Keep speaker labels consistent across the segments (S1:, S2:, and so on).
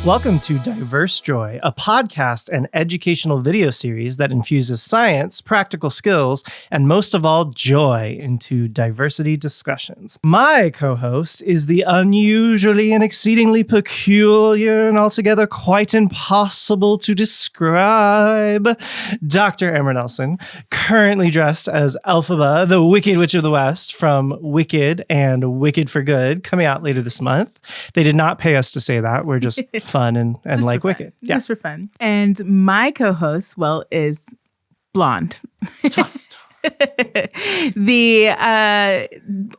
S1: Welcome to Diverse Joy, a podcast and educational video series that infuses science, practical skills, and most of all, joy into diversity discussions. My co-host is the unusually and exceedingly peculiar and altogether quite impossible to describe Dr. Amber Nelson, currently dressed as Elphaba, the Wicked Witch of the West from Wicked and Wicked for Good, coming out later this month. They did not pay us to say that. We're just fun and like Wicked. Yeah.
S2: Just for fun. And my co-host, is blonde.
S1: Just.
S2: The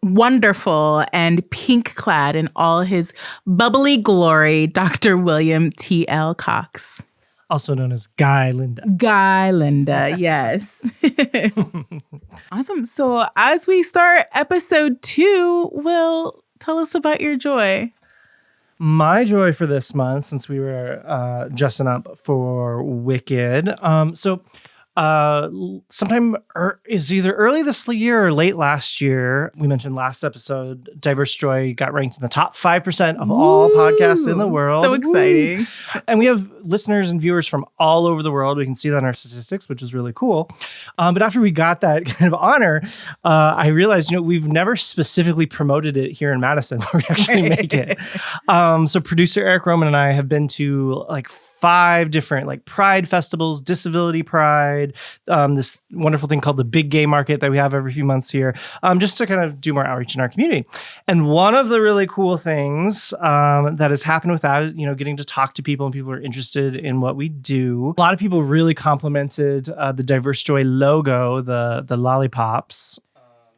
S2: wonderful and pink clad in all his bubbly glory, Dr. William T.L. Cox.
S1: Also known as Guy-linda.
S2: Guy-linda, yes. Awesome. So as we start episode 2, Will, tell us about your joy.
S1: My joy for this month, since we were dressing up for Wicked, sometime is either early this year or late last year, we mentioned last episode, Diverse Joy got ranked in the top 5% of all podcasts in the world.
S2: So exciting.
S1: Woo! And we have listeners and viewers from all over the world. We can see that in our statistics, which is really cool. But after we got that kind of honor, I realized, we've never specifically promoted it here in Madison where we actually make it. So producer Eric Roman and I have been to 5 different Pride festivals, Disability Pride, this wonderful thing called the Big Gay Market that we have every few months here, just to kind of do more outreach in our community. And one of the really cool things that has happened with that is, getting to talk to people and people are interested in what we do. A lot of people really complimented the Diverse Joy logo, the lollipops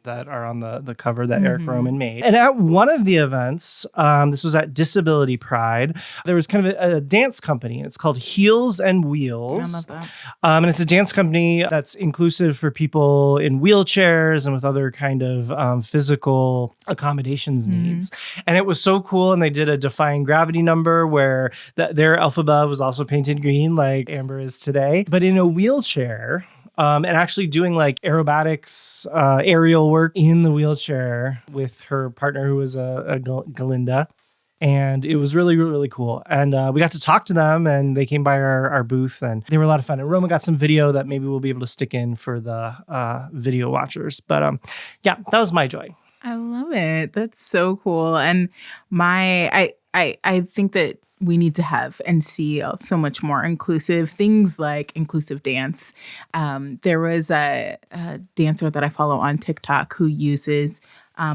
S1: that are on the cover that Eric Roman made. And at one of the events, this was at Disability Pride, there was kind of a dance company. It's called Heels and Wheels.
S2: I love that.
S1: And it's a dance company that's inclusive for people in wheelchairs and with other kind of physical accommodations needs. And it was so cool. And they did a Defying Gravity number where their Elphaba was also painted green like Amber is today, but in a wheelchair. And actually doing aerobatics, aerial work in the wheelchair with her partner who was a Guy-linda. And it was really, really, really cool. And we got to talk to them and they came by our booth and they were a lot of fun. And Roma got some video that maybe we'll be able to stick in for the video watchers. But yeah, that was my joy.
S2: I love it. That's so cool. And I think that we need to have and see so much more inclusive things like inclusive dance. There was a dancer that I follow on TikTok who uses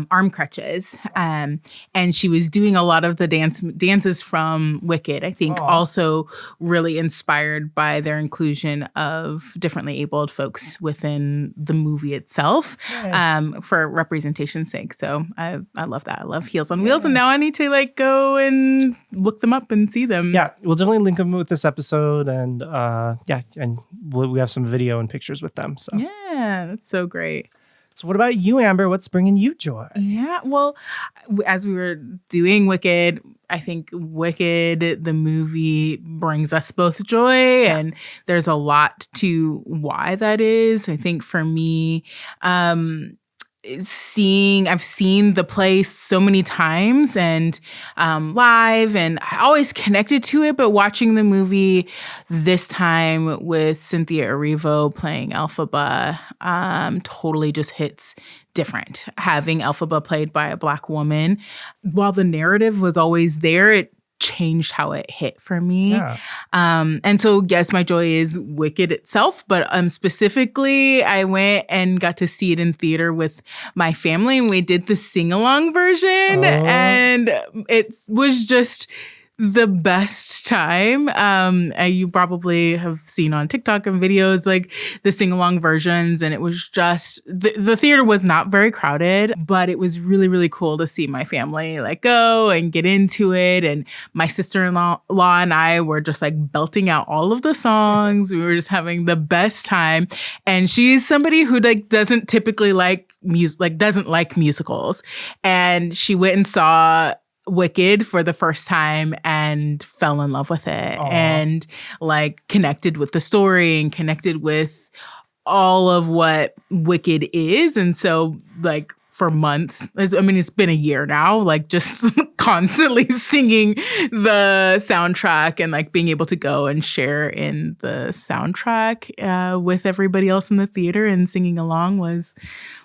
S2: arm crutches. And she was doing a lot of the dances from Wicked, I think. Aww. Also really inspired by their inclusion of differently abled folks within the movie itself, for representation's sake. So I love that. I love Heels on Wheels. And now I need to go and look them up and see them.
S1: Yeah, we'll definitely link them with this episode. And and we have some video and pictures with them. So
S2: yeah, that's so great.
S1: So what about you, Amber? What's bringing you joy?
S2: Yeah, well, as we were doing Wicked, I think Wicked, the movie, brings us both joy. Yeah. And there's a lot to why that is. I think for me, I've seen the play so many times and live, and I always connected to it. But watching the movie this time with Cynthia Erivo playing Elphaba totally just hits different. Having Elphaba played by a Black woman, while the narrative was always there, it changed how it hit for me. Yeah. And so, yes, my joy is Wicked itself, but specifically, I went and got to see it in theater with my family, and we did the sing-along version, and it was just the best time. You probably have seen on TikTok and videos the sing-along versions, and it was just the theater was not very crowded, but it was really, really cool to see my family go and get into it. And my sister-in-law and I were just belting out all of the songs. We were just having the best time. And she's somebody who doesn't typically doesn't like musicals, and she went and saw Wicked for the first time and fell in love with it. Aww. And connected with the story and connected with all of what Wicked is. And so for months, it's been a year now, just constantly singing the soundtrack and like being able to go and share in the soundtrack with everybody else in the theater and singing along was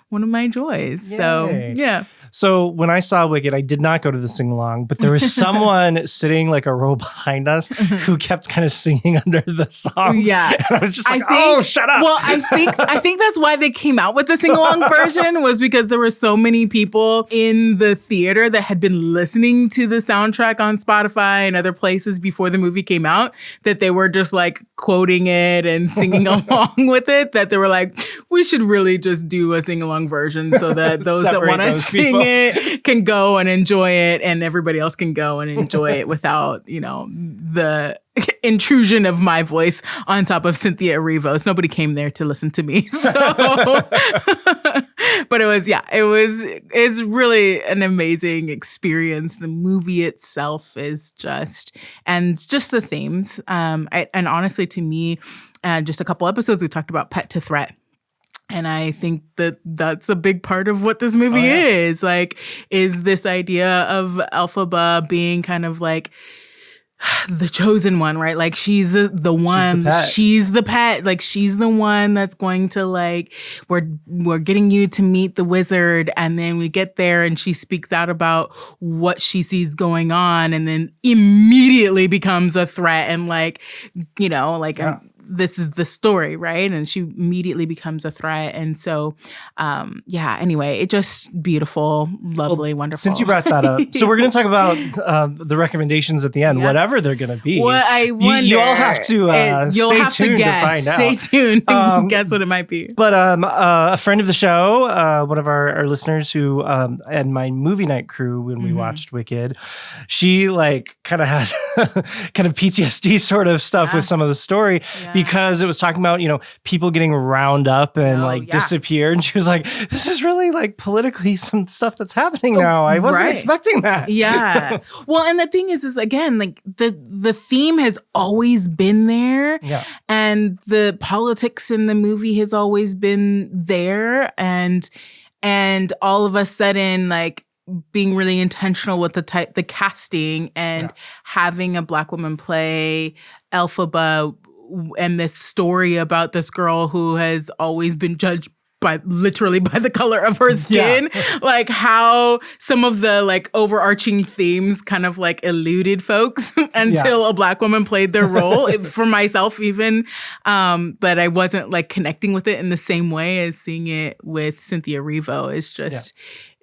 S2: one of my joys.
S1: Yay.
S2: So, yeah.
S1: So when I saw Wicked, I did not go to the sing along, but there was someone sitting like a row behind us who kept kind of singing under the songs.
S2: Yeah.
S1: And I was just like, oh, shut up.
S2: Well, I think that's why they came out with the sing along version, was because there were so many people in the theater that had been listening to the soundtrack on Spotify and other places before the movie came out, that they were just like quoting it and singing along with it, that they were like, we should really just do a sing along version so that those that want to sing it can go and enjoy it, and everybody else can go and enjoy it without, the intrusion of my voice on top of Cynthia Erivo's. Nobody came there to listen to me. So, but it's really an amazing experience. The movie itself is just the themes. And honestly, to me, just a couple episodes, we talked about pet to threat. And I think that that's a big part of what this movie is. Like, is this idea of Elphaba being kind of like the chosen one, right? Like, she's the one, she's the pet. Like, she's the one that's going to like, we're getting you to meet the wizard. And then we get there and she speaks out about what she sees going on, and then immediately becomes a threat and like, this is the story, right? And she immediately becomes a threat. And so, anyway, it just beautiful, lovely, wonderful.
S1: Since you brought that up, so we're going to talk about the recommendations at the end, whatever they're going to be.
S2: Well, I wonder.
S1: You all have to stay tuned to find out.
S2: Stay tuned and guess what it might be.
S1: But a friend of the show, one of our listeners who, and my movie night crew when we watched Wicked, she like kind of had kind of PTSD sort of stuff with some of the story. Because it was talking about, people getting round up and disappear. And she was like, this is really like politically some stuff that's happening now. I wasn't expecting that.
S2: Yeah. Well, and the thing is again, like the theme has always been there.
S1: Yeah.
S2: And the politics in the movie has always been there. And all of a sudden, like, being really intentional with the casting and having a Black woman play Elphaba, and this story about this girl who has always been judged literally by the color of her skin, like how some of the like overarching themes kind of like eluded folks until a Black woman played their role. For myself even, but I wasn't like connecting with it in the same way as seeing it with Cynthia Erivo. It's just,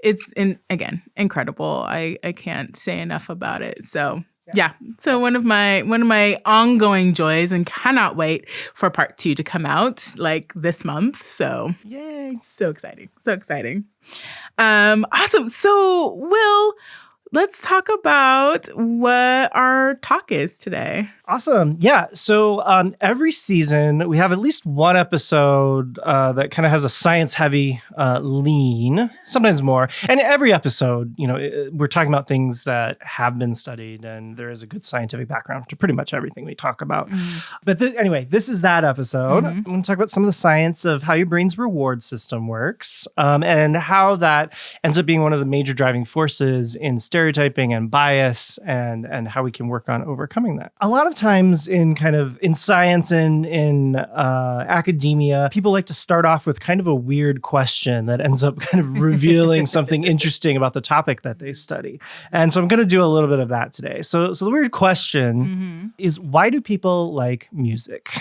S2: it's again, incredible. I can't say enough about it. So yeah. So one of my ongoing joys, and cannot wait for part 2 to come out like this month. So yay. So exciting. So exciting. Awesome. So Will, let's talk about what our talk is today.
S1: Awesome. Yeah. So every season we have at least one episode that kind of has a science heavy lean, sometimes more. And every episode, we're talking about things that have been studied, and there is a good scientific background to pretty much everything we talk about. But anyway, this is that episode. I'm going to talk about some of the science of how your brain's reward system works, and how that ends up being one of the major driving forces in stereotyping and bias, and how we can work on overcoming that. A lot of times in science and in academia, people like to start off with kind of a weird question that ends up kind of revealing something interesting about the topic that they study. And so I'm going to do a little bit of that today. So the weird question is, why do people like music?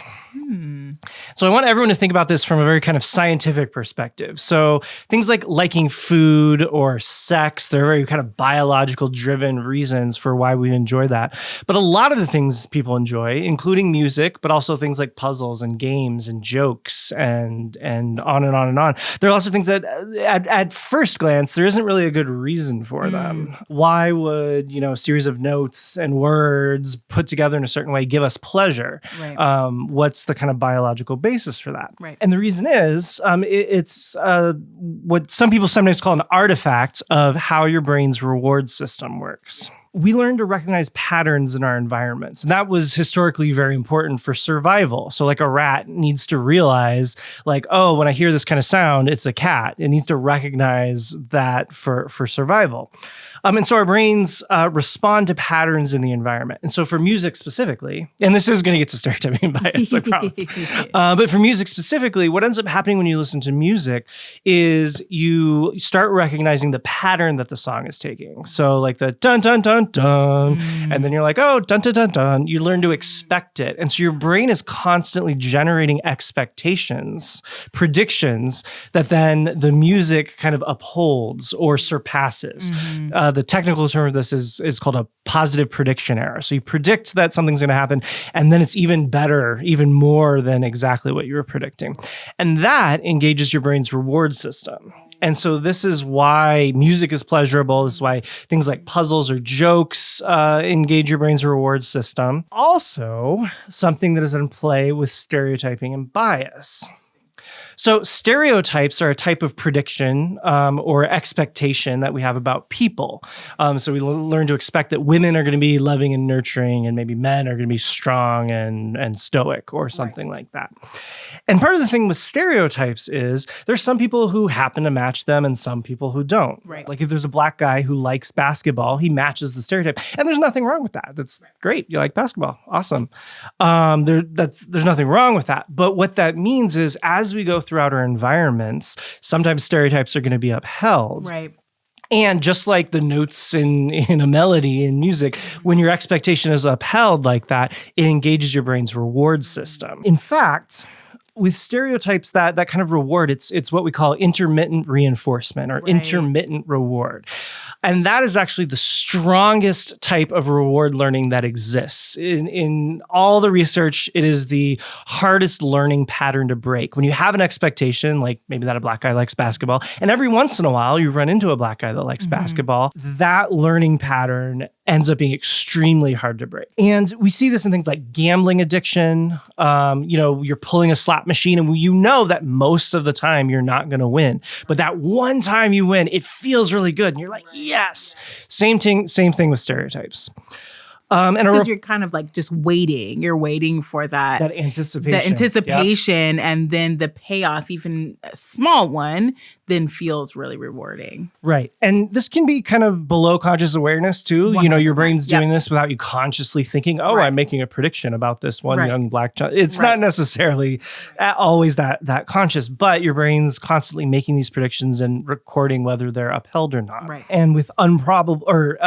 S1: So I want everyone to think about this from a very kind of scientific perspective. So things like liking food or sex, they're very kind of biological driven reasons for why we enjoy that. But a lot of the things people enjoy, including music, but also things like puzzles and games and jokes and on and on and on. There are lots of things that at first glance, there isn't really a good reason for them. Why would, a series of notes and words put together in a certain way give us pleasure?
S2: Right.
S1: What's the kind of biological basis for that?
S2: Right.
S1: And the reason is it's what some people sometimes call an artifact of how your brain's reward system works. we learn to recognize patterns in our environments. And that was historically very important for survival. So like a rat needs to realize like, oh, when I hear this kind of sound, it's a cat. It needs to recognize that for survival. And so our brains respond to patterns in the environment. And so for music specifically, and this is going to get to stereotyping bias, I promise. But for music specifically, what ends up happening when you listen to music is you start recognizing the pattern that the song is taking. So like the dun, dun, dun, dun, and then you're like, oh, dun, dun, dun, dun. You learn to expect it. And so your brain is constantly generating expectations, predictions that then the music kind of upholds or surpasses. The technical term of this is called a positive prediction error. So you predict that something's going to happen, and then it's even better, even more than exactly what you were predicting. And that engages your brain's reward system. And so this is why music is pleasurable. This is why things like puzzles or jokes engage your brain's reward system. Also, something that is in play with stereotyping and bias. So stereotypes are a type of prediction or expectation that we have about people. So we learn to expect that women are going to be loving and nurturing, and maybe men are going to be strong and stoic or something like that. And part of the thing with stereotypes is there's some people who happen to match them and some people who don't.
S2: Right.
S1: Like if there's a black guy who likes basketball, he matches the stereotype. And there's nothing wrong with that. That's great. You like basketball. Awesome. There's nothing wrong with that. But what that means is as we go throughout our environments, sometimes stereotypes are going to be upheld.
S2: Right.
S1: And just like the notes in a melody in music, when your expectation is upheld like that, it engages your brain's reward system. In fact, with stereotypes, that kind of reward, it's what we call intermittent reinforcement or intermittent reward. And that is actually the strongest type of reward learning that exists. In all the research, it is the hardest learning pattern to break. When you have an expectation, like maybe that a black guy likes basketball, and every once in a while you run into a black guy that likes basketball, that learning pattern ends up being extremely hard to break. And we see this in things like gambling addiction. You're pulling a slot machine and you know that most of the time you're not going to win. But that one time you win, it feels really good. And you're like, yes. Same thing with stereotypes.
S2: Because you're kind of like just waiting. You're waiting for that anticipation. And then the payoff, even a small one, then feels really rewarding.
S1: Right. And this can be kind of below conscious awareness too.
S2: 100%.
S1: Your brain's doing this without you consciously thinking, oh, I'm making a prediction about this one young black child. It's not necessarily always that conscious, but your brain's constantly making these predictions and recording whether they're upheld or not.
S2: Right.
S1: And with improbable or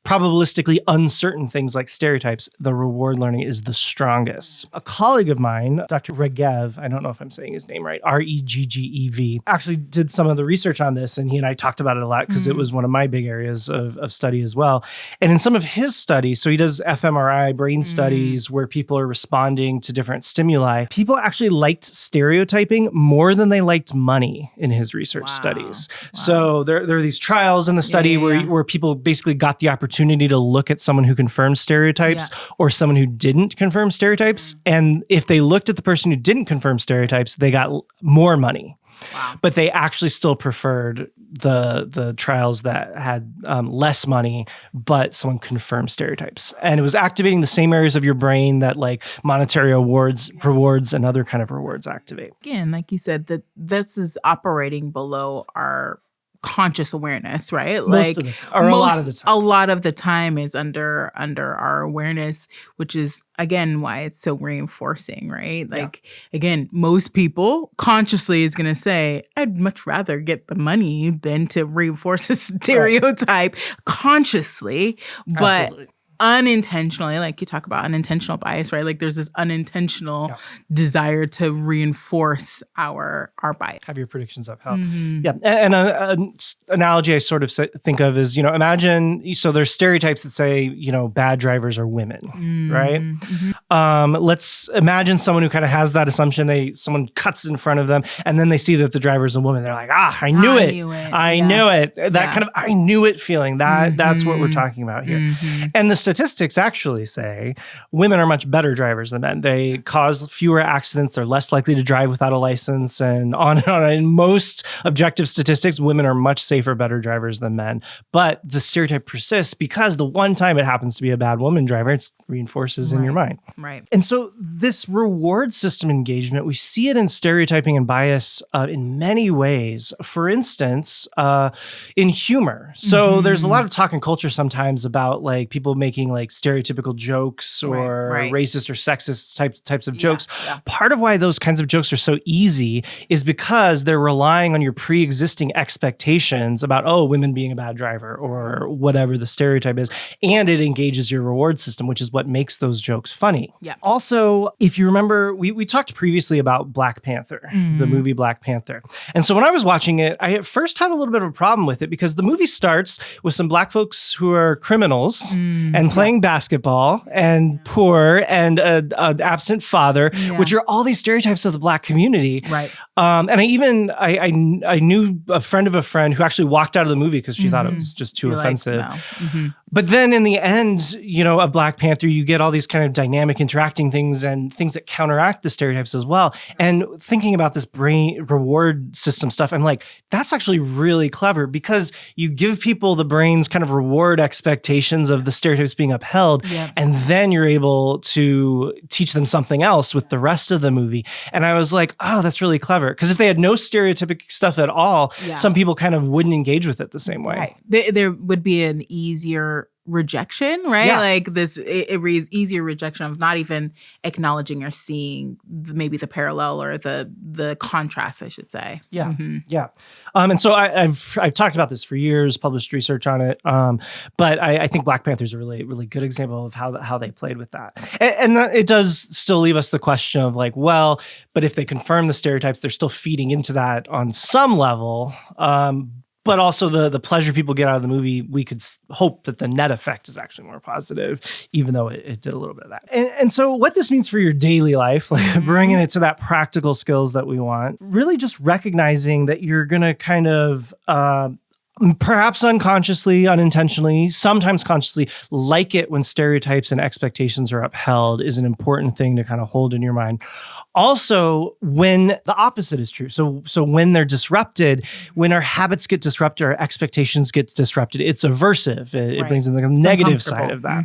S1: probabilistically uncertain things like stereotypes, the reward learning is the strongest. A colleague of mine, Dr. Regev, I don't know if I'm saying his name right, Reggev, actually did some of the research on this, and he and I talked about it a lot because it was one of my big areas of study as well. And in some of his studies, so he does fMRI brain studies where people are responding to different stimuli. People actually liked stereotyping more than they liked money in his research studies. So there are these trials in the study where people basically got the opportunity to look at someone who confirmed stereotypes or someone who didn't confirm stereotypes. And if they looked at the person who didn't confirm stereotypes, they got more money. Wow. But they actually still preferred the trials that had less money, but someone confirmed stereotypes. And it was activating the same areas of your brain that like monetary rewards and other kind of rewards activate.
S2: Again, like you said, that this is operating below our conscious awareness, right?
S1: Most of the time, or a lot of the time.
S2: A lot of the time is under our awareness, which is again why it's so reinforcing, right? Like again, most people consciously is going to say, "I'd much rather get the money than to reinforce a stereotype consciously," but. Absolutely. Unintentionally, like you talk about unintentional bias, right? Like there's this unintentional desire to reinforce our bias.
S1: Have your predictions upheld. Yeah. And an analogy I sort of think of is, imagine, so there's stereotypes that say, bad drivers are women, right? Let's imagine someone who kind of has that assumption. Someone cuts in front of them and then they see that the driver's a woman. They're like, I knew it. I knew it. That kind of, I knew it feeling. That's what we're talking about here. And the statistics actually say women are much better drivers than men. They cause fewer accidents. They're less likely to drive without a license, and on and on. In most objective statistics, women are much safer, better drivers than men. But the stereotype persists because the one time it happens to be a bad woman driver, it reinforces in your mind.
S2: Right.
S1: And so this reward system engagement, we see it in stereotyping and bias in many ways. For instance, in humor. So there's a lot of talk in culture sometimes about like people making like stereotypical jokes or racist or sexist types of jokes.
S2: Yeah.
S1: Part of why those kinds of jokes are so easy is because they're relying on your pre-existing expectations about, oh, women being a bad driver or whatever the stereotype is. And it engages your reward system, which is what makes those jokes funny.
S2: Yeah.
S1: Also, if you remember, we talked previously about Black Panther, the movie Black Panther. And so when I was watching it, I at first had a little bit of a problem with it because the movie starts with some Black folks who are criminals and playing basketball and poor and an absent father, which are all these stereotypes of the Black community.
S2: Right.
S1: And I knew a friend of a friend who actually walked out of the movie because she thought it was just too offensive.
S2: Like, no.
S1: But then in the end, you know, of Black Panther, you get all these kind of dynamic interacting things and things that counteract the stereotypes as well. And thinking about this brain reward system stuff, I'm like, that's actually really clever because you give people the brain's kind of reward expectations of the stereotypes being upheld.
S2: Yep.
S1: And then you're able to teach them something else with the rest of the movie. And I was like, oh, that's really clever. Because if they had no stereotypic stuff at all, some people kind of wouldn't engage with it the same way.
S2: Right. There would be an easier rejection, right?
S1: Yeah.
S2: Like this, it reads easier rejection of not even acknowledging or seeing maybe the parallel or the contrast, I should say.
S1: Yeah, yeah. And so I've talked about this for years, published research on it. But I think Black Panther is a really, really good example of how they played with that. And it does still leave us the question of like, well, but if they confirm the stereotypes, they're still feeding into that on some level. But also the pleasure people get out of the movie, we could hope that the net effect is actually more positive, even though it did a little bit of that. And so what this means for your daily life, like bringing it to that practical skills that we want, really just recognizing that you're going to kind of perhaps unconsciously, unintentionally, sometimes consciously, like it when stereotypes and expectations are upheld is an important thing to kind of hold in your mind. Also, when the opposite is true. So when they're disrupted, when our habits get disrupted, our expectations get disrupted, it's aversive. It brings in the negative side of that.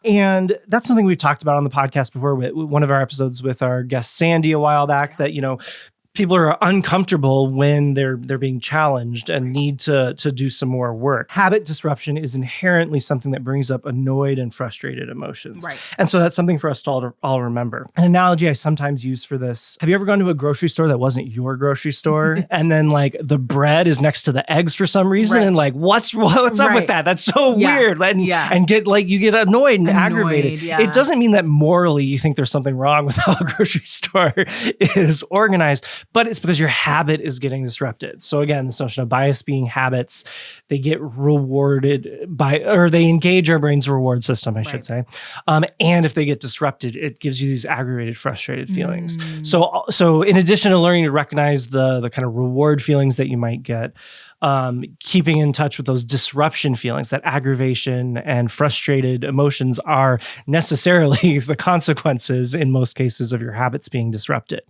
S1: And that's something we've talked about on the podcast before with one of our episodes with our guest Sandy a while back, that, you know, people are uncomfortable when they're being challenged and need to do some more work. Habit disruption is inherently something that brings up annoyed and frustrated emotions.
S2: Right.
S1: And so that's something for us to all remember. An analogy I sometimes use for this, have you ever gone to a grocery store that wasn't your grocery store? And then like the bread is next to the eggs for some reason. And like, what's up with that? That's so weird. And get like, you get annoyed and aggravated.
S2: Yeah.
S1: It doesn't mean that morally you think there's something wrong with how a grocery store is organized, but it's because your habit is getting disrupted. So again, this notion of bias being habits, they get rewarded by, or they engage our brain's reward system, I should say. And if they get disrupted, it gives you these aggravated, frustrated feelings. So in addition to learning to recognize the kind of reward feelings that you might get, keeping in touch with those disruption feelings, that aggravation and frustrated emotions are necessarily the consequences in most cases of your habits being disrupted.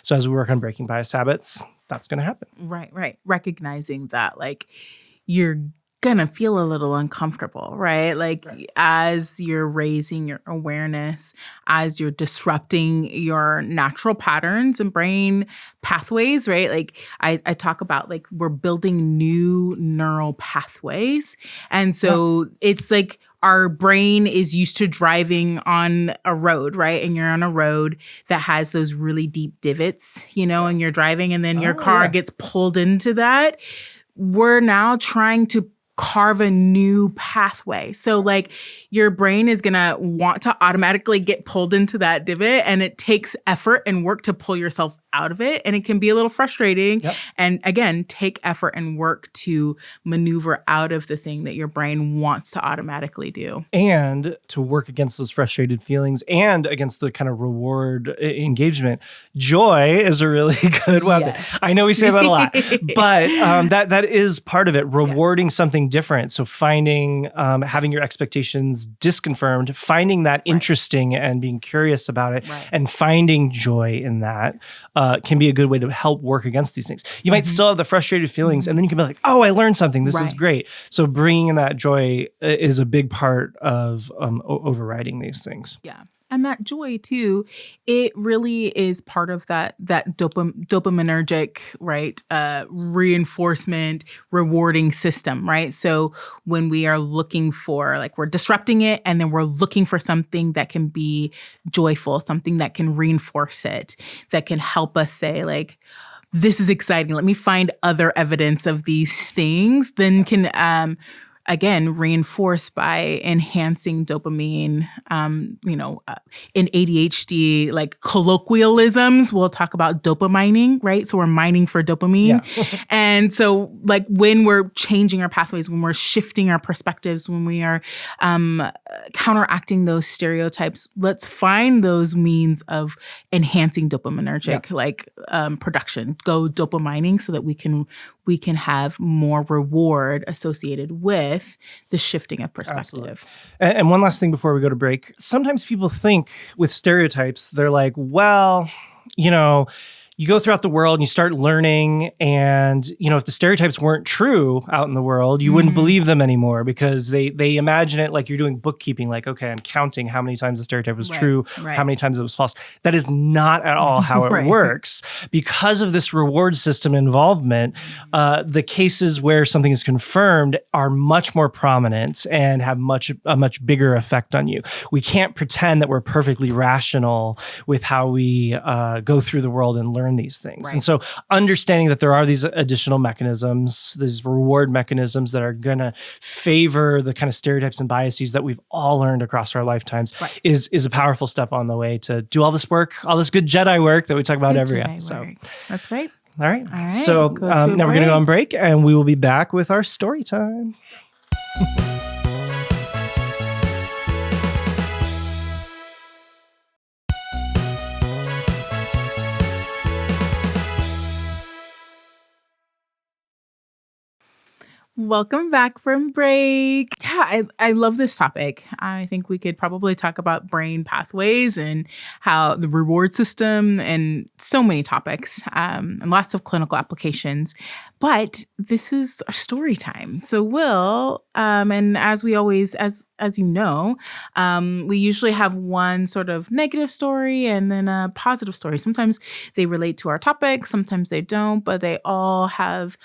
S1: So as we work on breaking bias habits, that's going to happen.
S2: Right. Recognizing that like you're gonna feel a little uncomfortable, right? Like as you're raising your awareness, as you're disrupting your natural patterns and brain pathways, right? Like I talk about like we're building new neural pathways. And so it's like our brain is used to driving on a road, right? And you're on a road that has those really deep divots, you know, and you're driving and then your car gets pulled into that. We're now trying to carve a new pathway. So like your brain is going to want to automatically get pulled into that divot, and it takes effort and work to pull yourself out of it. And it can be a little frustrating. And again, take effort and work to maneuver out of the thing that your brain wants to automatically do. And
S1: to work against those frustrated feelings and against the kind of reward engagement. Joy is a really good weapon. I know we say that a lot, but that is part of it. Rewarding something something different. So finding, having your expectations disconfirmed, finding that interesting and being curious about it, and finding joy in that can be a good way to help work against these things. You might still have the frustrated feelings, and then you can be like, oh, I learned something. This is great. So bringing in that joy is a big part of overriding these things.
S2: Yeah. And that joy too, it really is part of that dopaminergic, right, reinforcement, rewarding system, right? So when we are looking for, like, we're disrupting it, and then we're looking for something that can be joyful, something that can reinforce it, that can help us say, like, this is exciting. Let me find other evidence of these things. Then can again, reinforced by enhancing dopamine. In ADHD, like colloquialisms, we'll talk about dopamining, right? So we're mining for dopamine. Yeah. And so, like, when we're changing our pathways, when we're shifting our perspectives, when we are counteracting those stereotypes, let's find those means of enhancing dopaminergic production. Go dopamining so that we can have more reward associated with the shifting of perspective.
S1: And one last thing before we go to break. Sometimes people think with stereotypes, they're like, well, you go throughout the world and you start learning, and, if the stereotypes weren't true out in the world, you wouldn't believe them anymore, because they imagine it like you're doing bookkeeping. Like, okay, I'm counting how many times the stereotype was true, how many times it was false. That is not at all how it works. Because of this reward system involvement, the cases where something is confirmed are much more prominent and have a much bigger effect on you. We can't pretend that we're perfectly rational with how we go through the world and learn these things. And so understanding that there are these additional mechanisms, these reward mechanisms that are going to favor the kind of stereotypes and biases that we've all learned across our lifetimes is a powerful step on the way to do all this work, all this good Jedi work that we talk about every episode.
S2: That's right.
S1: All right. So now we're going to go on break, and we will be back with our story time.
S2: Welcome back from break. Yeah, I love this topic. I think we could probably talk about brain pathways and how the reward system and so many topics and lots of clinical applications. But this is our story time. So Will, and as we always, as you know, we usually have one sort of negative story and then a positive story. Sometimes they relate to our topic, sometimes they don't, but they all have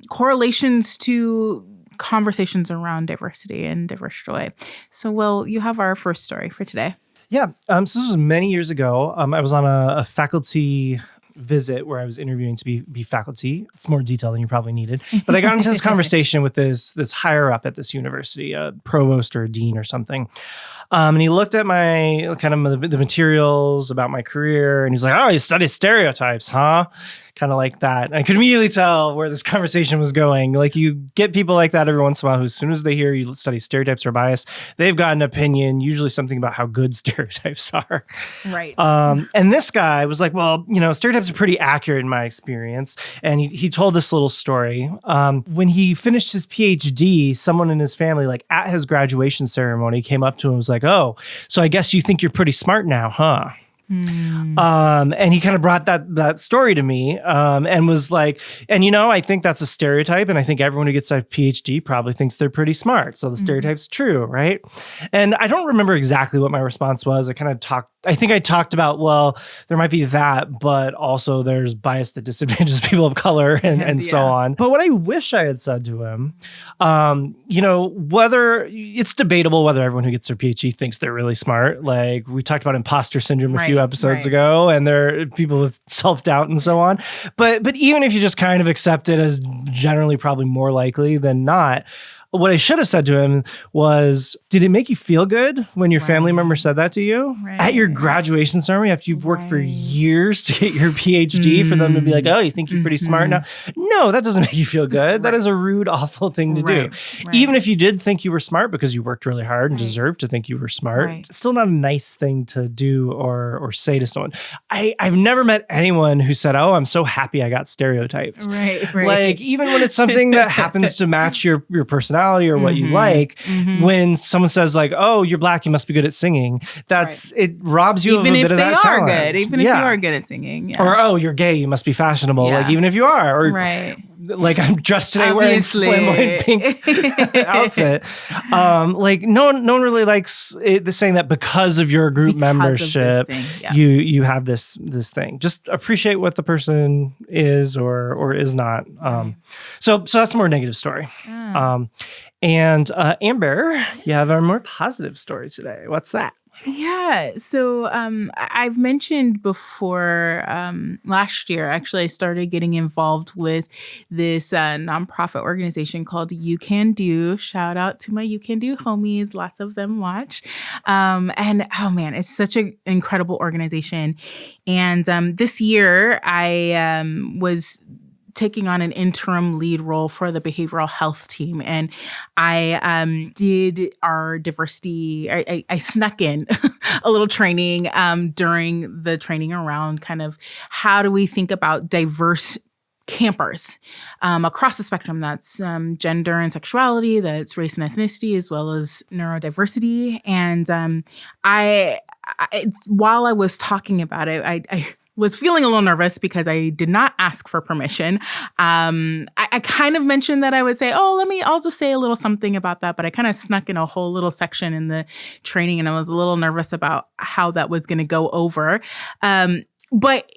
S2: correlations to conversations around diversity and diverse joy. So, Will, you have our first story for today.
S1: Yeah. So this was many years ago. I was on a faculty visit where I was interviewing to be faculty. It's more detail than you probably needed. But I got into this conversation with this higher up at this university, a provost or a dean or something. And he looked at my kind of the materials about my career, and he's like, oh, you study stereotypes, huh? Kind of like that. And I could immediately tell where this conversation was going. Like, you get people like that every once in a while who, as soon as they hear you study stereotypes or bias, they've got an opinion, usually something about how good stereotypes are.
S2: Right.
S1: And this guy was like, well, stereotypes are pretty accurate in my experience. And he told this little story. When he finished his PhD, someone in his family, like at his graduation ceremony, came up to him and was like, oh, so I guess you think you're pretty smart now, huh? And he kind of brought that story to me, and was like, and I think that's a stereotype, and I think everyone who gets a PhD probably thinks they're pretty smart. So the stereotype's true, right? And I don't remember exactly what my response was. I think I talked about, well, there might be that, but also there's bias that disadvantages people of color and so on. But what I wish I had said to him, whether it's debatable whether everyone who gets their PhD thinks they're really smart. Like, we talked about imposter syndrome a few episodes ago, and there are people with self-doubt and so on. But even if you just kind of accept it as generally probably more likely than not, What I should have said to him was, did it make you feel good when your family member said that to you? At your graduation ceremony after you've worked for years to get your PhD for them to be like, oh, you think you're pretty smart now? No, that doesn't make you feel good. That is a rude, awful thing to do. Even if you did think you were smart because you worked really hard and deserved to think you were smart, it's still not a nice thing to do or say to someone. I've never met anyone who said, oh, I'm so happy I got stereotyped. Like, even when it's something that happens to match your personality or what you like, when someone says like, oh, you're Black, you must be good at singing, it robs you of a bit of that talent.
S2: Even if you are good at singing.
S1: Or, oh, you're gay, you must be fashionable. Like, even if you are. Or like, I'm dressed today wearing flamboyant pink outfit. Like, no one really likes it, saying that because of your group membership, you have this thing. Just appreciate what the person is or is not. So that's a more negative story. And Amber, you have a more positive story today. What's that?
S2: Yeah. So I've mentioned before last year, actually, I started getting involved with this nonprofit organization called You Can Do. Shout out to my You Can Do homies. Lots of them watch. And oh man, it's such an incredible organization. And this year I was taking on an interim lead role for the behavioral health team. And I did our diversity, I snuck in a little training during the training around kind of how do we think about diverse campers across the spectrum. That's gender and sexuality, that's race and ethnicity, as well as neurodiversity. And I while I was talking about it, I was feeling a little nervous because I did not ask for permission. I kind of mentioned that I would say, I'll just say a little something about that. But I kind of snuck in a whole little section in the training, and I was a little nervous about how that was going to go over. But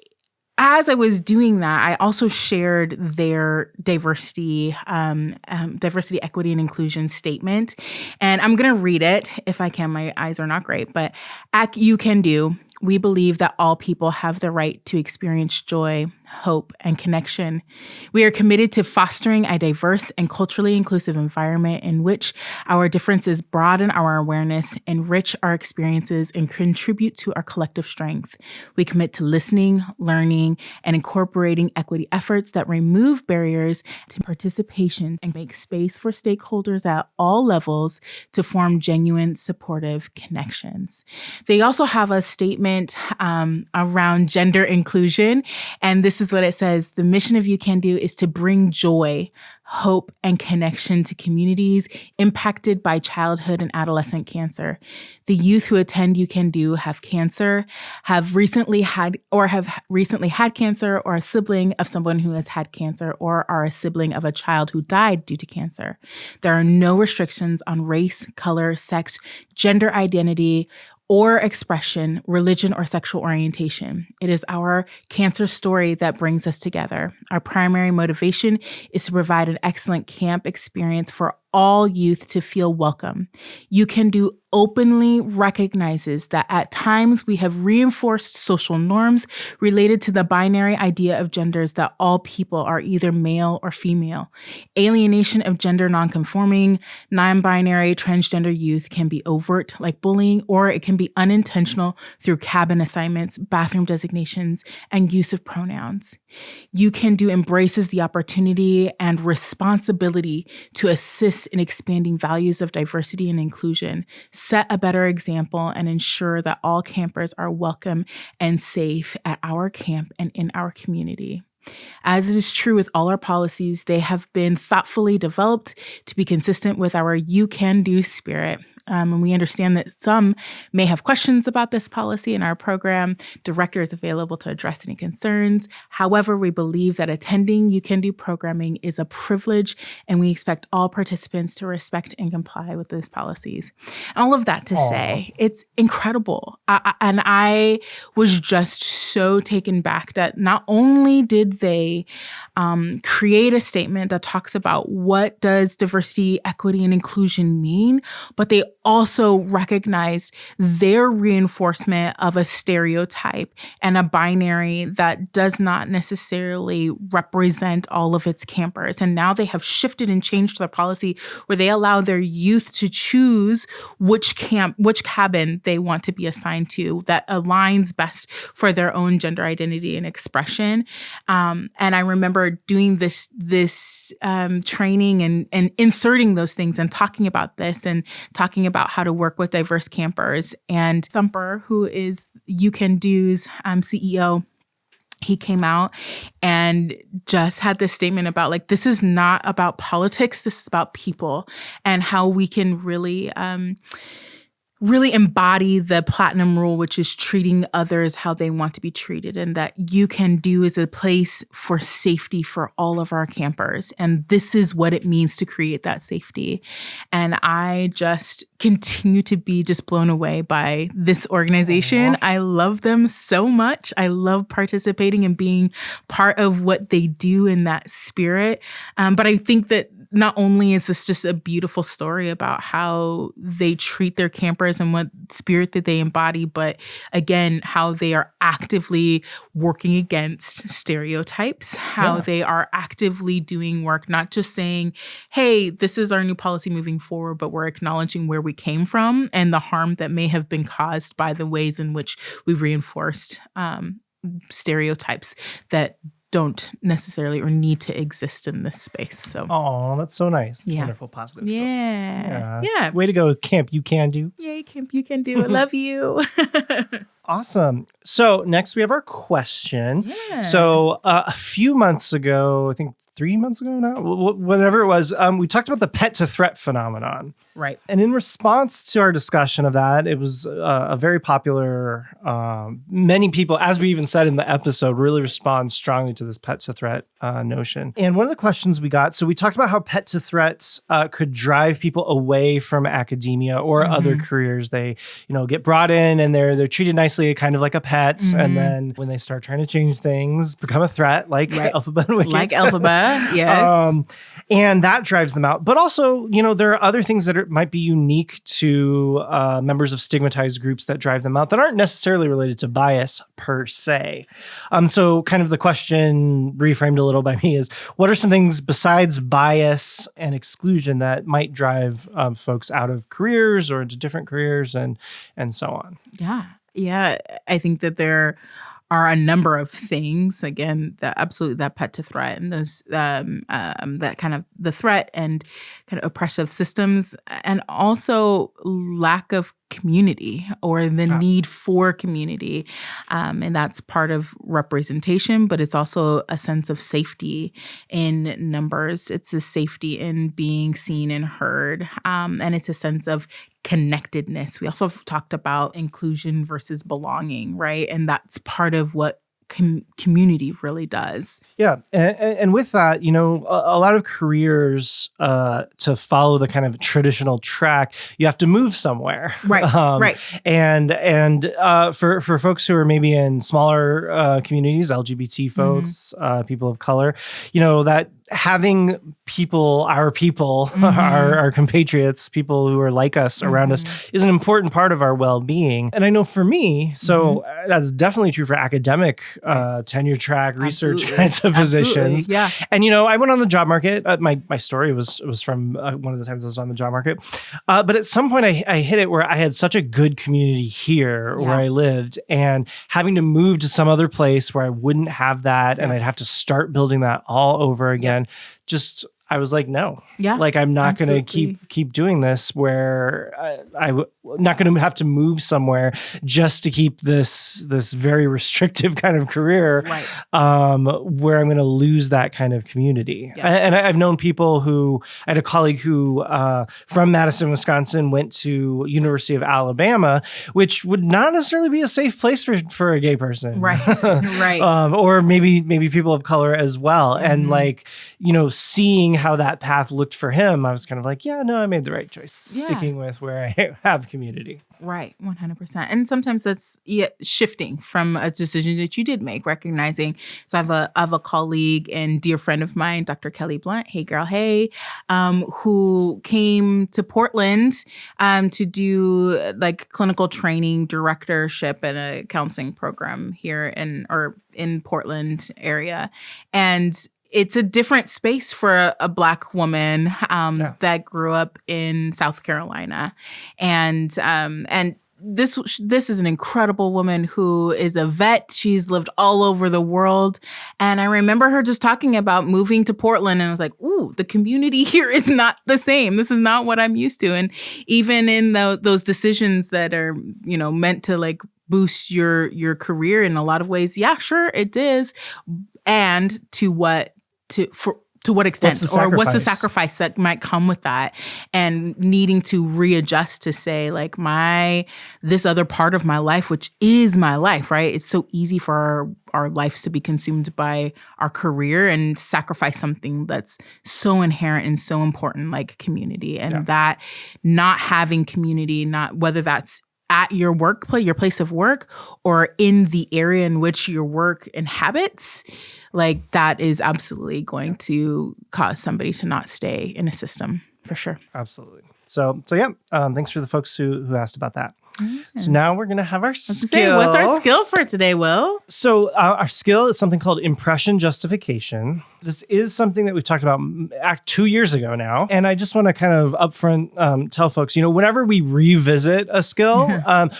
S2: as I was doing that, I also shared their diversity, equity, and inclusion statement. And I'm going to read it if I can. My eyes are not great, but at You Can Do, we believe that all people have the right to experience joy, hope, and connection. We are committed to fostering a diverse and culturally inclusive environment in which our differences broaden our awareness, enrich our experiences, and contribute to our collective strength. We commit to listening, learning, and incorporating equity efforts that remove barriers to participation and make space for stakeholders at all levels to form genuine, supportive connections. They also have a statement around gender inclusion, and this is what it says. The mission of You Can Do is to bring joy, hope, and connection to communities impacted by childhood and adolescent cancer. The youth who attend You Can Do have cancer, have recently had cancer, or a sibling of someone who has had cancer, or are a sibling of a child who died due to cancer. There are no restrictions on race, color, sex, gender identity, or expression, religion, or sexual orientation. It is our cancer story that brings us together. Our primary motivation is to provide an excellent camp experience for all youth to feel welcome. You Can Do openly recognizes that at times we have reinforced social norms related to the binary idea of genders that all people are either male or female. Alienation of gender nonconforming, non-binary, transgender youth can be overt, like bullying, or it can be unintentional through cabin assignments, bathroom designations, and use of pronouns. You Can Do embraces the opportunity and responsibility to assist in expanding values of diversity and inclusion, set a better example, and ensure that all campers are welcome and safe at our camp and in our community. As it is true with all our policies, they have been thoughtfully developed to be consistent with our You Can Do spirit. And we understand that some may have questions about this policy in our program. Director is available to address any concerns. However, we believe that attending You Can Do programming is a privilege, and we expect all participants to respect and comply with these policies. And all of that to say, it's incredible. And I was just so taken back that not only did they create a statement that talks about what does diversity, equity, and inclusion mean, but they also recognized their reinforcement of a stereotype and a binary that does not necessarily represent all of its campers. And now they have shifted and changed their policy where they allow their youth to choose which cabin they want to be assigned to that aligns best for their own gender identity and expression. And I remember doing this training and inserting those things and talking about this and talking about how to work with diverse campers. And Thumper, who is You Can Do's CEO, he came out and just had this statement about like, this is not about politics. This is about people and how we can really embody the platinum rule, which is treating others how they want to be treated, and that You Can Do is a place for safety for all of our campers. And this is what it means to create that safety. And I just continue to be just blown away by this organization. Aww. I love them so much. I love participating and being part of what they do in that spirit. But I think that not only is this just a beautiful story about how they treat their campers and what spirit that they embody, but again, how they are actively working against stereotypes, how they are actively doing work, not just saying, hey, this is our new policy moving forward, but we're acknowledging where we came from and the harm that may have been caused by the ways in which we reinforced stereotypes that don't necessarily or need to exist in this space. So,
S1: oh, that's so nice.
S2: Yeah.
S1: Wonderful, positive stuff.
S2: Yeah.
S1: Way to go, Camp You Can Do.
S2: Yay, Camp You Can Do. I love you.
S1: Awesome. So next we have our question.
S2: Yeah.
S1: So a few months ago, I think 3 months ago now, whatever it was, we talked about the pet to threat phenomenon.
S2: Right.
S1: And in response to our discussion of that, it was a very popular, many people, as we even said in the episode, really respond strongly to this pet to threat notion. And one of the questions we got, so we talked about how pet to threats could drive people away from academia or other careers. They, get brought in and they're treated nicely, kind of like a pet. And then when they start trying to change things, become a threat, like Elphaba and Wicked.
S2: Like Elphaba. Yes.
S1: And that drives them out. But also, there are other things that might be unique to members of stigmatized groups that drive them out that aren't necessarily related to bias per se. So kind of the question reframed a little by me is, what are some things besides bias and exclusion that might drive folks out of careers or into different careers and so on?
S2: Yeah. I think that there are a number of things. Again, that pet to threat and those that kind of the threat and kind of oppressive systems, and also lack of community or the need for community. And that's part of representation, but it's also a sense of safety in numbers. It's a safety in being seen and heard. And it's a sense of connectedness. We also talked about inclusion versus belonging, right? And that's part of what community really does.
S1: Yeah. And with that, a lot of careers to follow the kind of traditional track, you have to move somewhere.
S2: Right. Right.
S1: And for folks who are maybe in smaller communities, LGBT folks, people of color, that having our people, our compatriots, people who are like us around us is an important part of our well-being. And I know for me, so that's definitely true for academic tenure track research kinds of positions.
S2: Yeah.
S1: And, I went on the job market. My story was from one of the times I was on the job market. But at some point I hit it where I had such a good community here where I lived, and having to move to some other place where I wouldn't have that and I'd have to start building that all over again. Just, I was like, no, like I'm not going to keep doing this where I'm not going to have to move somewhere just to keep this very restrictive kind of career, where I'm going to lose that kind of community. Yeah. And I've known people I had a colleague who from Madison, Wisconsin, went to University of Alabama, which would not necessarily be a safe place for a gay person.
S2: Right. Right.
S1: Or maybe people of color as well. And seeing how that path looked for him, I was kind of like, I made the right choice sticking with where I have community.
S2: Right, 100%. And sometimes that's shifting from a decision that you did make, recognizing. So I have a colleague and dear friend of mine, Dr. Kelly Blunt, hey girl, hey, who came to Portland to do like clinical training directorship in a counseling program here in Portland area. And it's a different space for a Black woman that grew up in South Carolina, and this is an incredible woman who is a vet. She's lived all over the world, and I remember her just talking about moving to Portland, and I was like, "Ooh, the community here is not the same. This is not what I'm used to." And even in those decisions that are meant to like boost your career in a lot of ways, yeah, sure, it is, and to what extent, or what's the sacrifice that might come with that, and needing to readjust to say like this other part of my life, which is my life, right? It's so easy for our lives to be consumed by our career and sacrifice something that's so inherent and so important, like community, and that not having community, not whether that's at your workplace, your place of work, or in the area in which your work inhabits, like that is absolutely going to cause somebody to not stay in a system, for sure.
S1: Absolutely. So yeah, thanks for the folks who asked about that. Yes. So now we're going to have our skill.
S2: What's our skill for today, Will?
S1: So our skill is something called impression justification. This is something that we've talked about 2 years ago now. And I just want to kind of upfront tell folks, whenever we revisit a skill,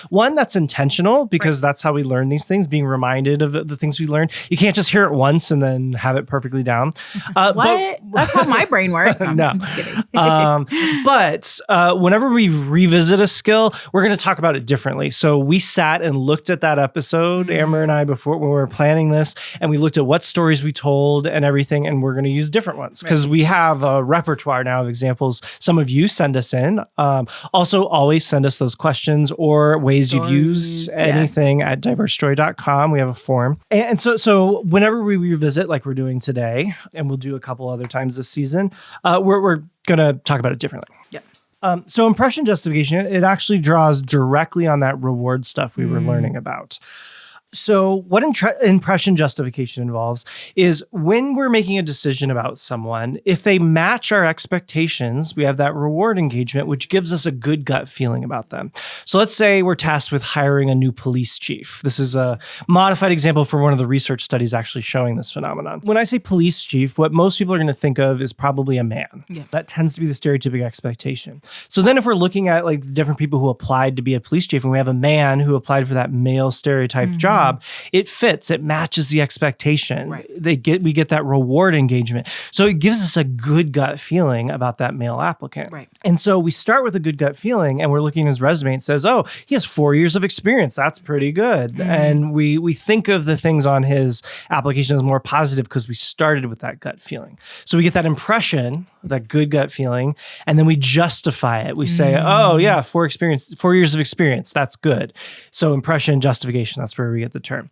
S1: one, that's intentional because that's how we learn these things, being reminded of the things we learned. You can't just hear it once and then have it perfectly down.
S2: What? That's how my brain works.
S1: No.
S2: I'm just kidding.
S1: But whenever we revisit a skill, we're going to talk about it differently. So we sat and looked at that episode, Amber and I, before when we were planning this, and we looked at what stories we told and everything, and we're going to use different ones because we have a repertoire now of examples. Some of you send us in. Also, always send us those questions or ways you'd use anything at diversestory.com. We have a form. And so whenever we revisit, like we're doing today, and we'll do a couple other times this season, we're going to talk about it differently.
S2: Yep.
S1: So impression justification, it actually draws directly on that reward stuff we were learning about. So what impression justification involves is when we're making a decision about someone, if they match our expectations, we have that reward engagement, which gives us a good gut feeling about them. So let's say we're tasked with hiring a new police chief. This is a modified example for one of the research studies actually showing this phenomenon. When I say police chief, what most people are going to think of is probably a man. Yeah. That tends to be the stereotypic expectation. So then if we're looking at like the different people who applied to be a police chief, and we have a man who applied for that male stereotype job, it fits, it matches the expectation. Right. We get that reward engagement. So it gives us a good gut feeling about that male applicant. Right. And so we start with a good gut feeling, and we're looking at his resume and says, oh, he has 4 years of experience. That's pretty good. And we think of the things on his application as more positive because we started with that gut feeling. So we get that impression, that good gut feeling, and then we justify it. We say, oh yeah, 4 years of experience. That's good. So impression justification, that's where we get the term.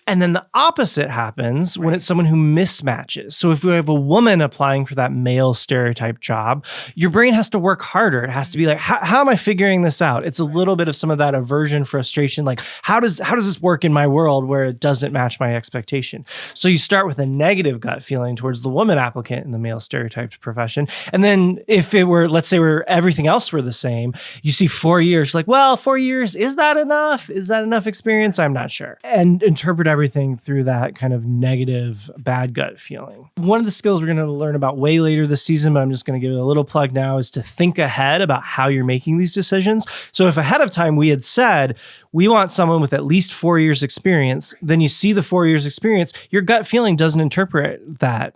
S1: And then the opposite happens when it's someone who mismatches. So if we have a woman applying for that male stereotype job, your brain has to work harder. It has to be like, how am I figuring this out? It's a little bit of some of that aversion, frustration. Like, how does this work in my world where it doesn't match my expectation? So you start with a negative gut feeling towards the woman applicant in the male stereotyped profession. And then if it were, let's say everything else were the same, you see 4 years, like, well, 4 years, is that enough? Is that enough experience? I'm not sure. And interpret everything through that kind of negative, bad gut feeling. One of the skills we're going to learn about way later this season, but I'm just going to give it a little plug now, is to think ahead about how you're making these decisions. So if ahead of time we had said, we want someone with at least 4 years experience, then you see the 4 years experience, your gut feeling doesn't interpret that.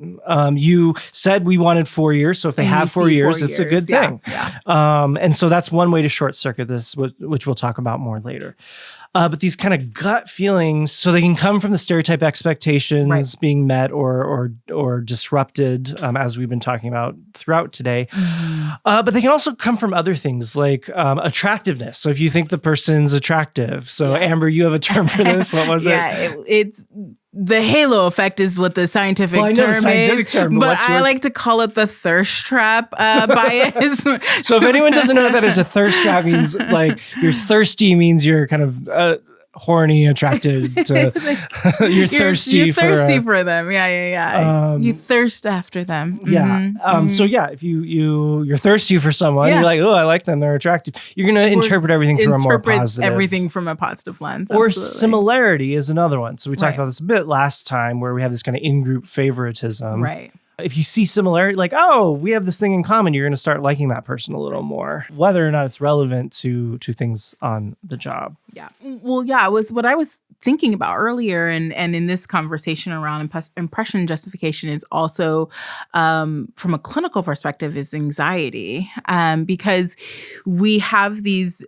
S1: You said we wanted 4 years. So if they have 4 years, it's a good thing. Yeah. And so that's one way to short circuit this, which we'll talk about more later. But these kind of gut feelings, so they can come from the stereotype expectations being met or disrupted, as we've been talking about throughout today. But they can also come from other things like attractiveness. So if you think the person's attractive. So Amber, you have a term for this. What was it?
S2: Yeah, it's the halo effect is what the scientific term but I like to call it the thirst trap bias.
S1: So if anyone doesn't know what that is, a thirst trap means like you're thirsty means you're kind of horny, attracted to. You're thirsty
S2: for them. Yeah. You thirst after them.
S1: Yeah. So yeah, if you're thirsty for someone, you're like, oh, I like them, they're attractive. You're gonna interpret everything through a more positive.
S2: Everything from a positive lens.
S1: Or similarity is another one. So we talked about this a bit last time, where we have this kind of in-group favoritism.
S2: Right.
S1: If you see similarity, like, oh, we have this thing in common, you're going to start liking that person a little more, whether or not it's relevant to things on the job.
S2: Yeah. Well, yeah, it was what I was thinking about earlier. And in this conversation around impression justification is also, from a clinical perspective, is anxiety. Because we have these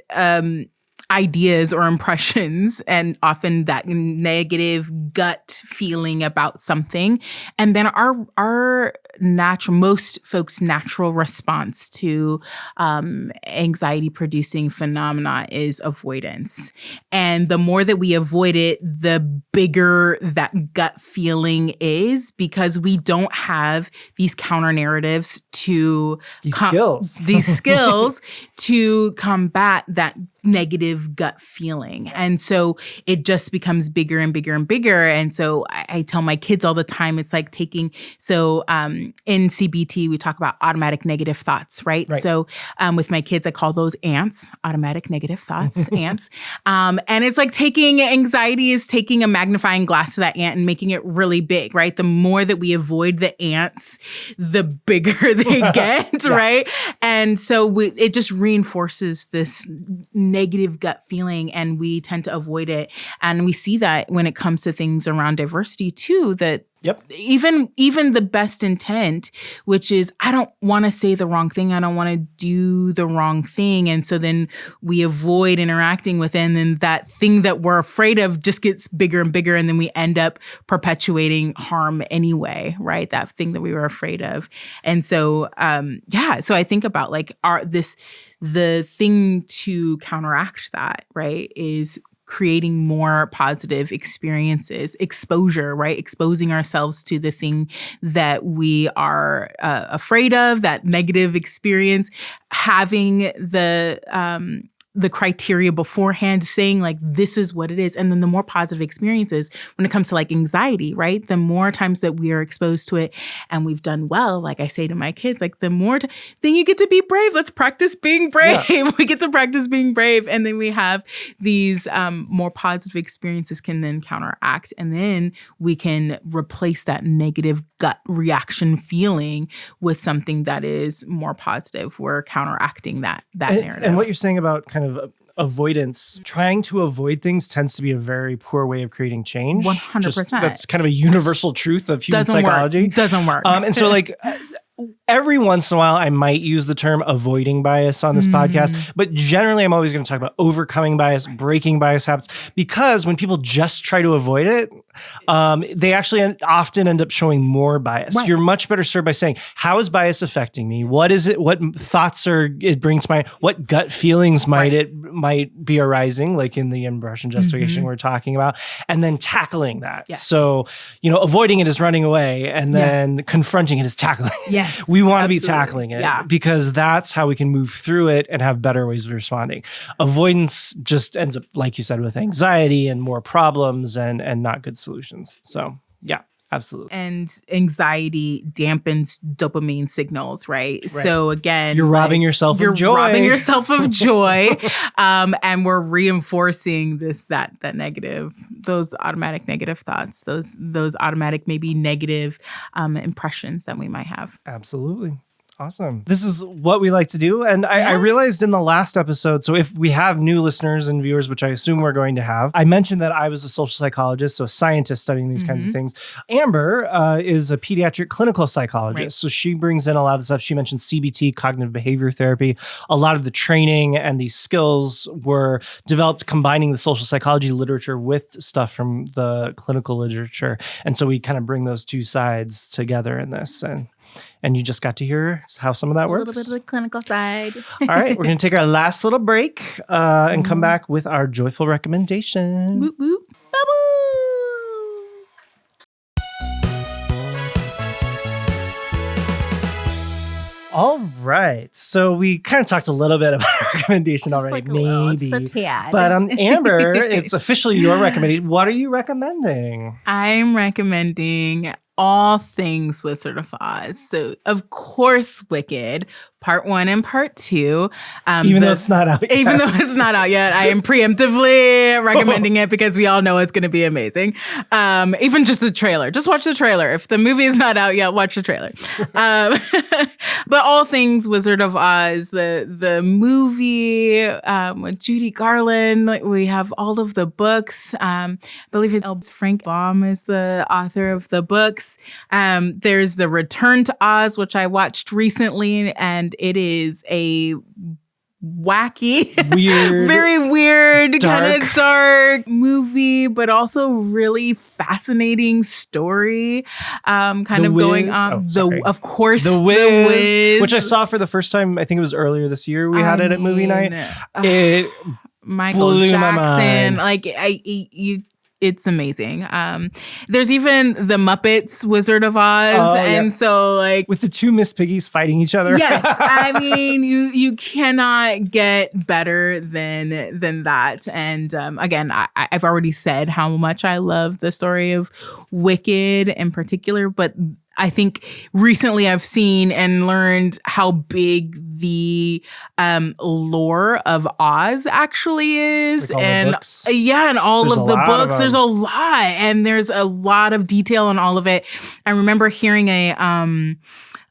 S2: ideas or impressions, and often that negative gut feeling about something. And then our most folks' natural response to anxiety producing phenomena is avoidance. And the more that we avoid it, the bigger that gut feeling is, because we don't have these counter narratives to these skills to combat that negative gut feeling. And so it just becomes bigger and bigger and bigger. And so I tell my kids all the time, it's like in CBT, we talk about automatic negative thoughts, right? So with my kids, I call those ants, automatic negative thoughts, ants. And it's like anxiety is taking a magnifying glass to that ant and making it really big, right? The more that we avoid the ants, the bigger they get, right? And so it just reinforces this negative gut feeling, and we tend to avoid it. And we see that when it comes to things around diversity too, that even the best intent, which is, I don't want to say the wrong thing, I don't want to do the wrong thing. And so then we avoid interacting with it, and then that thing that we're afraid of just gets bigger and bigger, and then we end up perpetuating harm anyway, right? That thing that we were afraid of. And so, so I think about like the thing to counteract that, right, is creating more positive experiences, exposure, right? Exposing ourselves to the thing that we are afraid of, that negative experience, having the criteria beforehand, saying like, this is what it is. And then the more positive experiences when it comes to like anxiety, right? The more times that we are exposed to it and we've done well, like I say to my kids, like the more, then you get to be brave. Let's practice being brave. Yeah. We get to practice being brave. And then we have these more positive experiences can then counteract. And then we can replace that negative gut reaction feeling with something that is more positive. We're counteracting that narrative.
S1: And what you're saying about kind of avoidance, trying to avoid things tends to be a very poor way of creating change.
S2: 100%.
S1: That's kind of a universal truth of human psychology.
S2: Doesn't work.
S1: And so like every once in a while, I might use the term avoiding bias on this podcast, but generally I'm always going to talk about overcoming bias, breaking bias habits, because when people just try to avoid it, they actually often end up showing more bias. Right. You're much better served by saying, how is bias affecting me? What is it? What thoughts it brings to mind? What gut feelings might be arising, like in the impression justification we're talking about, and then tackling that. Yes. So, avoiding it is running away, and then confronting it is tackling.
S2: Yes.
S1: We want to be tackling it because that's how we can move through it and have better ways of responding. Avoidance just ends up, like you said, with anxiety and more problems and not good solutions. So, yeah. Absolutely.
S2: And anxiety dampens dopamine signals, right? So again,
S1: you're robbing yourself of joy.
S2: And we're reinforcing that negative, those automatic negative thoughts, those automatic maybe negative impressions that we might have.
S1: Absolutely. Awesome. This is what we like to do. And I realized in the last episode, so if we have new listeners and viewers, which I assume we're going to have, I mentioned that I was a social psychologist, so a scientist studying these kinds of things. Amber is a pediatric clinical psychologist. Right. So she brings in a lot of stuff. She mentioned CBT, cognitive behavior therapy. A lot of the training and these skills were developed combining the social psychology literature with stuff from the clinical literature. And so we kind of bring those two sides together in this. And you just got to hear how some of that works.
S2: A little bit of the clinical side.
S1: All right. We're going to take our last little break and come back with our joyful recommendation.
S2: Whoop, whoop. Bubbles!
S1: All right. So we kind of talked a little bit about our recommendation already,
S2: like a little,
S1: maybe.
S2: just a tad.
S1: But Amber, it's officially your recommendation. What are you recommending?
S2: I'm recommending all things Wizard of Oz. So, of course, Wicked, Part 1 and Part 2.
S1: Even though it's not out yet.
S2: Even though it's not out yet, I am preemptively recommending it because we all know it's going to be amazing. Even just the trailer. Just watch the trailer. If the movie is not out yet, watch the trailer. But all things Wizard of Oz, the movie with Judy Garland, like we have all of the books. I believe it's Frank Baum is the author of the books. There's the Return to Oz, which I watched recently, and it is a wacky, weird, very weird, kind of dark movie, but also really fascinating story. Kind of going on. Of course,
S1: The Wiz, which I saw for the first time. I think it was earlier this year. We had it at movie night. It
S2: Michael
S1: blew
S2: Jackson,
S1: my mind.
S2: like it's amazing. There's even the Muppets Wizard of Oz, and so like
S1: with the two Miss Piggies fighting each other.
S2: Yes, I mean you cannot get better than that. And again, I've already said how much I love the story of Wicked in particular, but I think recently I've seen and learned how big the lore of Oz actually is.
S1: Like
S2: and and all of the books. There's a lot, and there's a lot of detail on all of it. I remember hearing an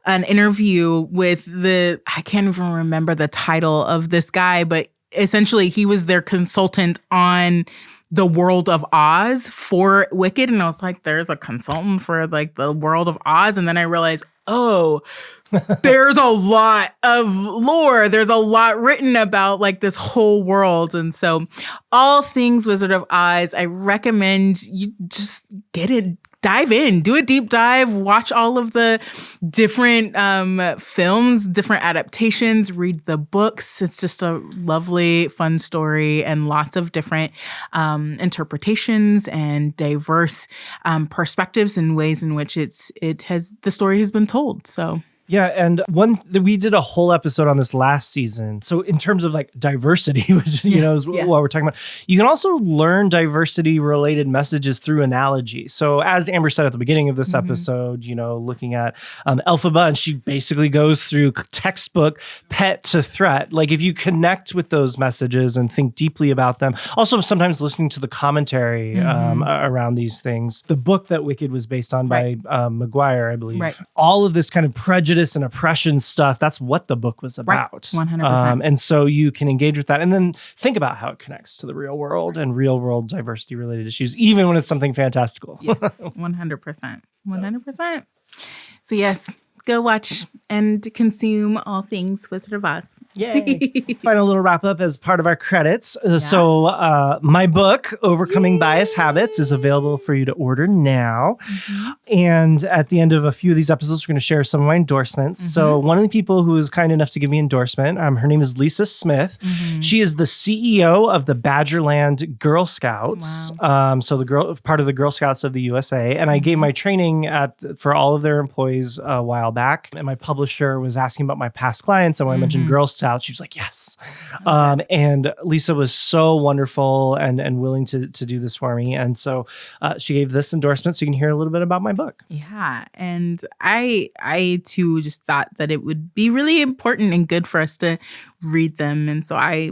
S2: interview with I can't even remember the title of this guy, but essentially he was their consultant on the world of Oz for Wicked. And I was like, there's a consultant for like the world of Oz. And then I realized, there's a lot of lore. There's a lot written about like this whole world. And so all things Wizard of Oz, I recommend you just get it. Dive in, do a deep dive, watch all of the different films, different adaptations, read the books. It's just a lovely, fun story and lots of different interpretations and diverse perspectives and ways in which the story has been told. So.
S1: Yeah, and we did a whole episode on this last season. So in terms of like diversity, which is what we're talking about, you can also learn diversity-related messages through analogy. So as Amber said at the beginning of this episode, looking at Elphaba, and she basically goes through textbook pet to threat. Like if you connect with those messages and think deeply about them, also sometimes listening to the commentary around these things. The book that Wicked was based on by McGuire, I believe. Right. All of this kind of prejudice and oppression stuff, that's what the book was about.
S2: Right. 100%.
S1: And so you can engage with that and then think about how it connects to the real world and real world diversity related issues, even when it's something fantastical.
S2: Yes, 100%. 100%. So yes, go watch and consume all things Wizard of Oz.
S1: Yay. Final little wrap up as part of our credits. So my book, Overcoming Bias Habits, is available for you to order now. And at the end of a few of these episodes, we're going to share some of my endorsements. So one of the people who was kind enough to give me endorsement, her name is Lisa Smith. She is the CEO of the Badgerland Girl Scouts. Wow. So part of the Girl Scouts of the USA. And I gave my training for all of their employees a while back, and my publisher was asking about my past clients, and when I mentioned Girl Scouts, she was like, yes. And Lisa was so wonderful and willing to do this for me, and so she gave this endorsement so you can hear a little bit about my book.
S2: Yeah, and I too just thought that it would be really important and good for us to read them, and so I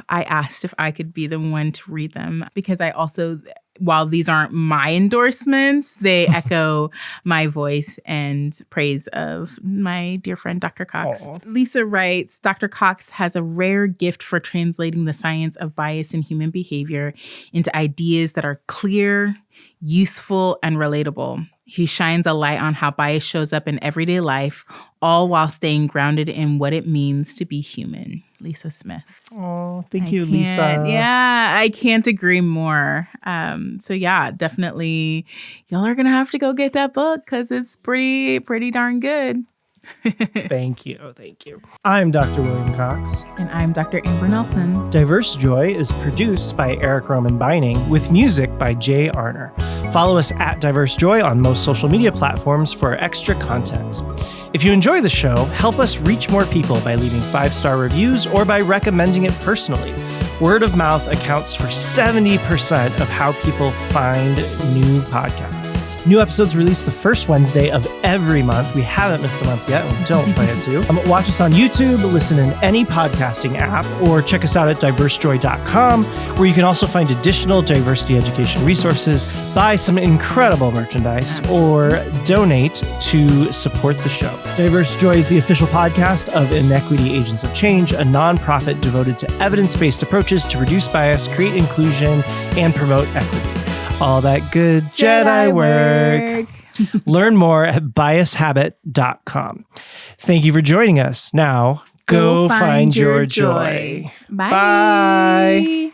S2: asked if I could be the one to read them, because I also, while these aren't my endorsements, they echo my voice and praise of my dear friend, Dr. Cox. Aww. Lisa writes, Dr. Cox has a rare gift for translating the science of bias in human behavior into ideas that are clear, useful, and relatable. He shines a light on how bias shows up in everyday life, all while staying grounded in what it means to be human. Lisa Smith.
S1: Oh, thank you, Lisa.
S2: Yeah, I can't agree more. So yeah, definitely, y'all are gonna have to go get that book because it's pretty darn good.
S1: Thank you. I'm Dr. William Cox.
S2: And I'm Dr. Amber Nelson.
S1: Diverse Joy is produced by Eric Roman Beining with music by Jay Arner. Follow us at Diverse Joy on most social media platforms for extra content. If you enjoy the show, help us reach more people by leaving 5-star reviews or by recommending it personally. Word of mouth accounts for 70% of how people find new podcasts. New episodes released the first Wednesday of every month. We haven't missed a month yet, and we don't plan to. Watch us on YouTube, listen in any podcasting app, or check us out at diversejoy.com, where you can also find additional diversity education resources, buy some incredible merchandise, or donate to support the show. Diverse Joy is the official podcast of Inequity Agents of Change, a nonprofit devoted to evidence-based approaches to reduce bias, create inclusion, and promote equity. All that good Jedi work. Learn more at biashabit.com. Thank you for joining us. Now, go find your joy.
S2: Bye.
S1: Bye.